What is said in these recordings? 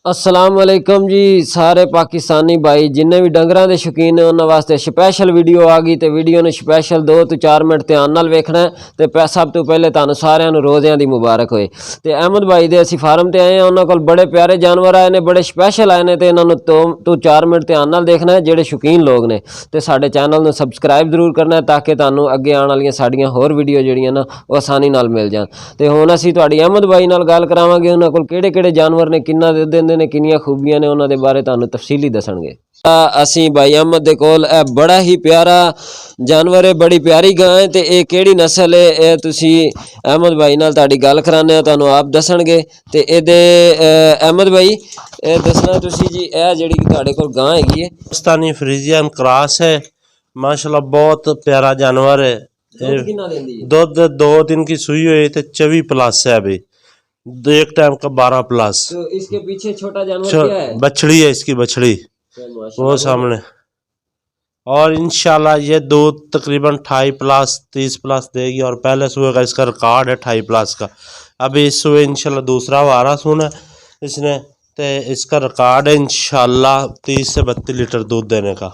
अस्सलाम वालेकुम जी सारे पाकिस्तानी भाई जिन्ने भी डंगरां दे शौकीन ने उन्हां वास्ते स्पैशल वीडियो आ गई ते वीडियो ने स्पैशल 2 तो 4 मिनट ध्यान नाल वेखना है ते सब तो पहले तुहानू सारिਆਂ ਨੂੰ रोज़ियां दी मुबारक होए। ते अहमद भाई दे ਅਸੀਂ फार्म ते आए हैं, उन्हां कोल बड़े प्यारे जानवर आए ने, बड़े स्पैशल आए ने ते इन्हां नू 2 तो 4 मिनट ध्यान नाल देखना है जेड़े शौकीन लोग ने। ते साडे चैनल नू सबसक्राइब जरूर करना है ताकि तुहानू अगे आने वालियां साडियां होर वीडियो जेहड़ियां ना वो आसानी नाल मिल जान। ते हुण असीं तुहाडी अहमद भाई नाल गल करावांगे, उन्हां कोल किहड़े-किहड़े जानवर ने, किन्ना दुध दिंदे ने, किन्नियां खूबियां ने, उन्हां दे बारे तुहानू तफसीली दसणगे। असीं भाई अहमद दे कोल बड़ा ही प्यारा जानवर है, बड़ी प्यारी गां है ते ये केड़ी नस्ल है ये तुसीं अहमद भाई नाल तुहाडी गल कराने आ, तुहानू आप दसणगे। ते इहदे अहमद भाई दसना तुसीं जी ए जेहड़ी तुहाडे कोल गां हैगी है पाकिस्तानी फ्रीजियन क्रॉस है, माशाल्लाह बहुत प्यारा जानवर है। दुध किन्ना देंदी है? दूध 2 दिन की सुई हुई थे, 24 प्लस है अभी, एक टाइम का 12 प्लस। तो इसके पीछे छोटा जानवर क्या है? बछड़ी है इसकी, बछड़ी वो सामने। और इंशाल्लाह ये दूध तकरीबन 28 प्लस 30 प्लस देगी, और पहले सुबह का इसका रिकॉर्ड है 28 प्लस का। अभी इस सुबह इंशाल्लाह दूसरा वारा सुना इसने, तो इसका रिकॉर्ड है इंशाल्लाह 30 से 32 लीटर दूध देने का।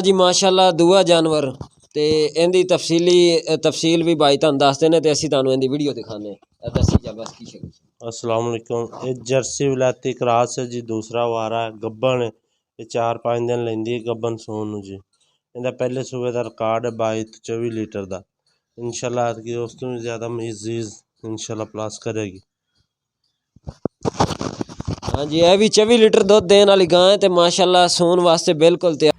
जी माशाल्लाह दूआ जानवर ते इहदी तफसील भी भाई तुहानू दसदे ने ते असीं तुहानू इहदी वीडियो दिखाने दसी जा बस की शक। अस्सलाम वालेकुम, ये जर्सी विलायती क्रॉस है जी, दूसरा वारा है, गब्बन है, ये 4-5 दिन लेंदी है गब्बन सून नू जी। इहदा पहले सूबे दा रिकॉर्ड है 22 तो 24 लीटर दा। इंशाल्लाह अज की उस तो भी ज़्यादा मजीज इंशाल्लाह प्लस करेगी। हाँ जी, यह भी 24 लीटर दुध देने वाली गां है ते माशाल्लाह सून वास्ते बिल्कुल तैयार।